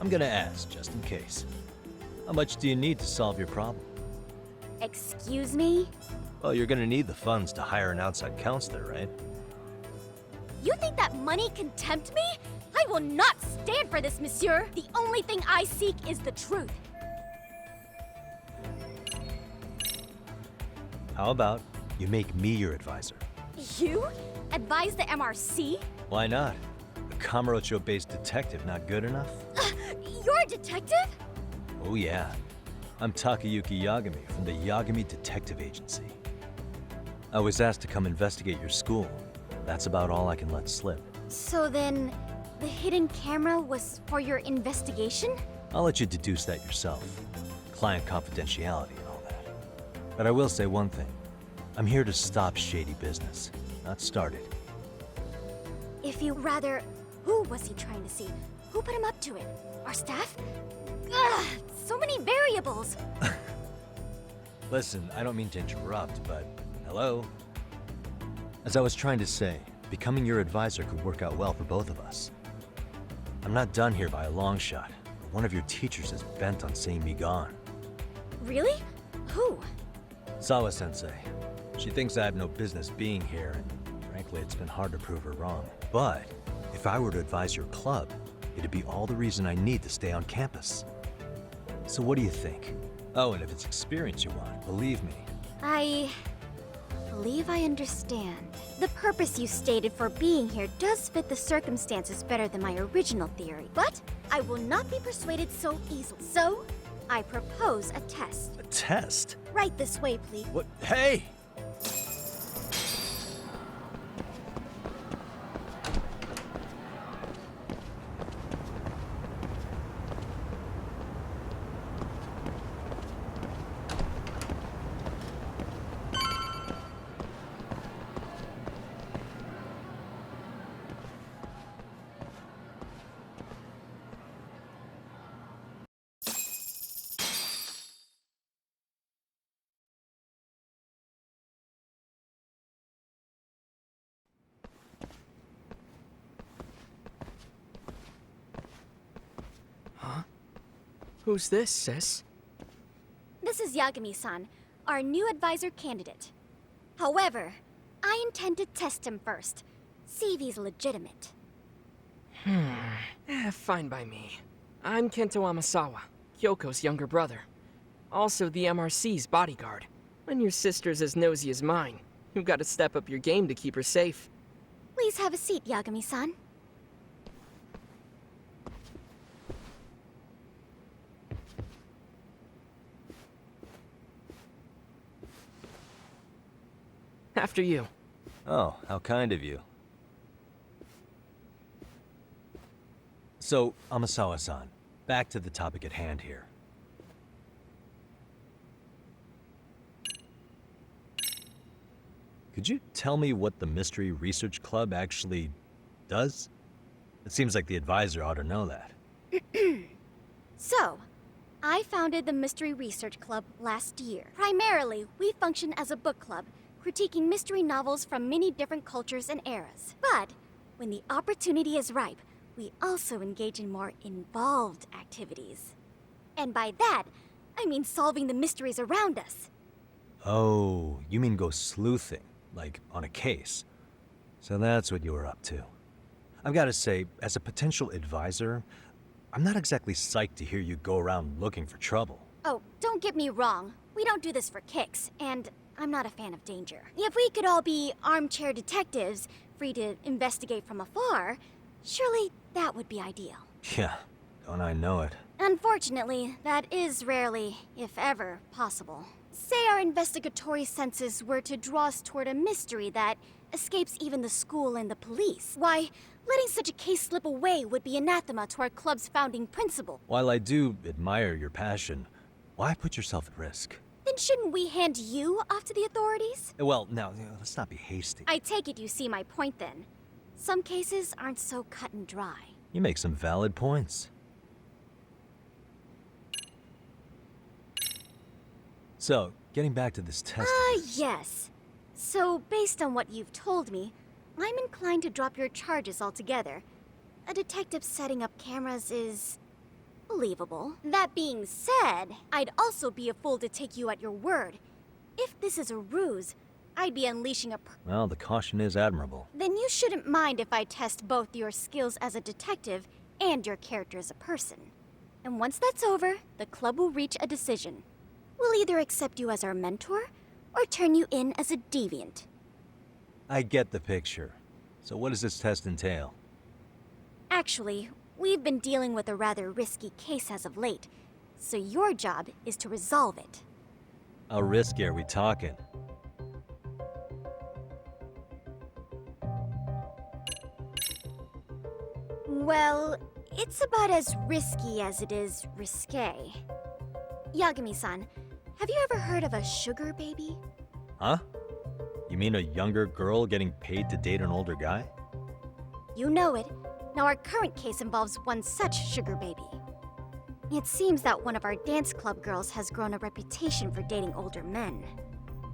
I'm gonna ask, just in case. How much do you need to solve your problem? Excuse me? Well, you're gonna need the funds to hire an outside counselor, right? You think that money can tempt me? I will not stand for this, monsieur! The only thing I seek is the truth. How about you make me your advisor? You? Advise the MRC? Why not? A Kamurocho-based detective not good enough? You're a detective? Oh yeah. I'm Takayuki Yagami from the Yagami Detective Agency. I was asked to come investigate your school. That's about all I can let slip. So then, the hidden camera was for your investigation? I'll let you deduce that yourself. Client confidentiality and all that. But I will say one thing. I'm here to stop shady business, not start it. If you rather, who was he trying to see? Who put him up to it? Our staff? Ugh, so many variables. Listen, I don't mean to interrupt, but hello? As I was trying to say, becoming your advisor could work out well for both of us. I'm not done here by a long shot. One of your teachers is bent on seeing me gone. Really? Who? Sawa-sensei. She thinks I have no business being here, and frankly, it's been hard to prove her wrong. But if I were to advise your club, it'd be all the reason I need to stay on campus. So what do you think? Oh, and if it's experience you want, believe me. I believe I understand. The purpose you stated for being here does fit the circumstances better than my original theory, but I will not be persuaded so easily. So, I propose a test. A test? Right this way, please. What? Hey! Who's this, sis? This is Yagami-san, our new advisor candidate. However, I intend to test him first. See if he's legitimate. Fine by me. I'm Kento Amasawa, Kyoko's younger brother. Also the MRC's bodyguard. When your sister's as nosy as mine, you've got to step up your game to keep her safe. Please have a seat, Yagami-san. After you. Oh, how kind of you. So, Amasawa-san, back to the topic at hand here. Could you tell me what the Mystery Research Club actually does? It seems like the advisor ought to know that. So, I founded the Mystery Research Club last year. Primarily, we function as a book club, critiquing mystery novels from many different cultures and eras. But, when the opportunity is ripe, we also engage in more involved activities. And by that, I mean solving the mysteries around us. Oh, you mean go sleuthing, like on a case. So that's what you were up to. I've got to say, as a potential advisor, I'm not exactly psyched to hear you go around looking for trouble. Oh, don't get me wrong. We don't do this for kicks, and I'm not a fan of danger. If we could all be armchair detectives, free to investigate from afar, surely that would be ideal. Yeah, don't I know it. Unfortunately, that is rarely, if ever, possible. Say our investigatory senses were to draw us toward a mystery that escapes even the school and the police. Why, letting such a case slip away would be anathema to our club's founding principle. While I do admire your passion, why put yourself at risk? Then shouldn't we hand you off to the authorities? Well, now, let's not be hasty. I take it you see my point then. Some cases aren't so cut and dry. You make some valid points. So, getting back to this test... Yes. So, based on what you've told me, I'm inclined to drop your charges altogether. A detective setting up cameras is believable. That being said, I'd also be a fool to take you at your word. If this is a ruse, I'd be unleashing a Well, the caution is admirable. Then you shouldn't mind if I test both your skills as a detective and your character as a person. And once that's over, the club will reach a decision. We'll either accept you as our mentor, or turn you in as a deviant. I get the picture. So what does this test entail? Actually, we've been dealing with a rather risky case as of late, so your job is to resolve it. How risky are we talking? Well, it's about as risky as it is risque. Yagami-san, have you ever heard of a sugar baby? Huh? You mean a younger girl getting paid to date an older guy? You know it. Now our current case involves one such sugar baby. It seems that one of our dance club girls has grown a reputation for dating older men.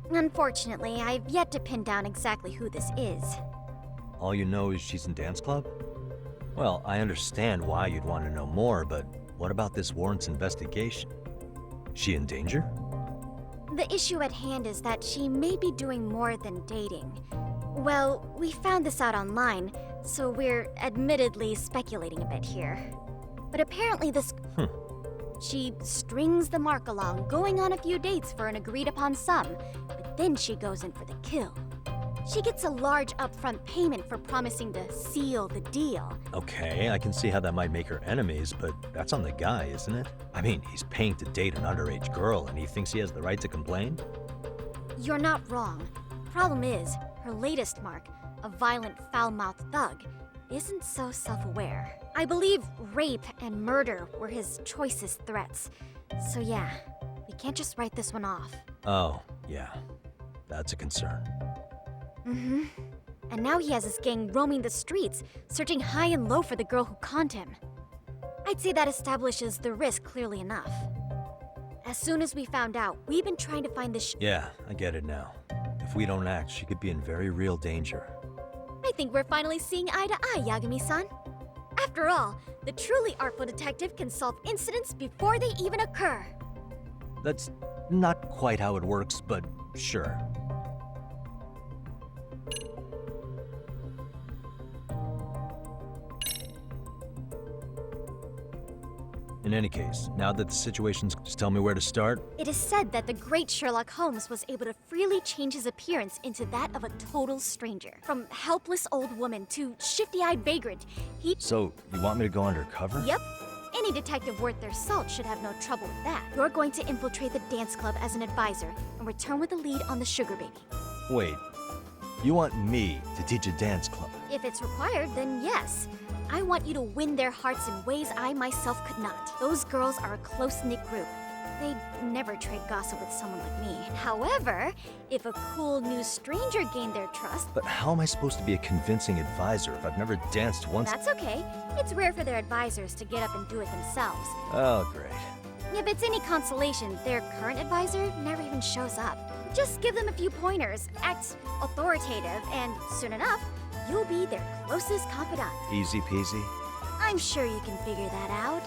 Unfortunately, I've yet to pin down exactly who this is. All you know is she's in dance club? Well, I understand why you'd want to know more, but what about this warrants investigation? Is she in danger? The issue at hand is that she may be doing more than dating. Well, we found this out online, so we're admittedly speculating a bit here. But apparently this... She strings the mark along, going on a few dates for an agreed-upon sum, but then she goes in for the kill. She gets a large upfront payment for promising to seal the deal. Okay, I can see how that might make her enemies, but that's on the guy, isn't it? I mean, he's paying to date an underage girl, and he thinks he has the right to complain? You're not wrong. Problem is, her latest mark, a violent, foul-mouthed thug, isn't so self-aware. I believe rape and murder were his choicest threats. So yeah, we can't just write this one off. Oh, yeah. That's a concern. Mm-hmm. And now he has his gang roaming the streets, searching high and low for the girl who conned him. I'd say that establishes the risk clearly enough. As soon as we found out, we've been trying to find this Yeah, I get it now. If we don't act, she could be in very real danger. I think we're finally seeing eye to eye, Yagami-san. After all, the truly artful detective can solve incidents before they even occur. That's not quite how it works, but sure. In any case, now that the situation's... Just tell me where to start? It is said that the great Sherlock Holmes was able to freely change his appearance into that of a total stranger. From helpless old woman to shifty-eyed vagrant, he... So, you want me to go undercover? Yep. Any detective worth their salt should have no trouble with that. You're going to infiltrate the dance club as an advisor and return with the lead on the sugar baby. Wait, you want me to teach a dance club? If it's required, then yes. I want you to win their hearts in ways I myself could not. Those girls are a close-knit group. They'd never trade gossip with someone like me. However, if a cool new stranger gained their trust... But how am I supposed to be a convincing advisor if I've never danced once? That's okay. It's rare for their advisors to get up and do it themselves. Oh, great. If it's any consolation, their current advisor never even shows up. Just give them a few pointers, act authoritative, and soon enough, you'll be their closest confidant. Easy peasy? I'm sure you can figure that out.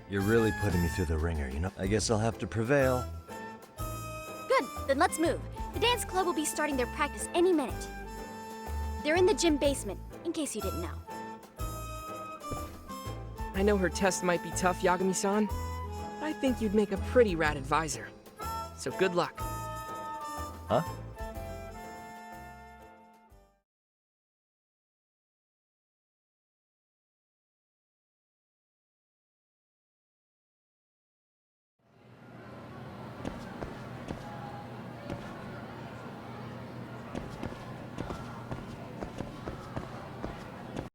You're really putting me through the ringer, you know? I guess I'll have to prevail. Good, then let's move. The dance club will be starting their practice any minute. They're in the gym basement, in case you didn't know. I know her test might be tough, Yagami-san, but I think you'd make a pretty rad advisor. So good luck. Huh?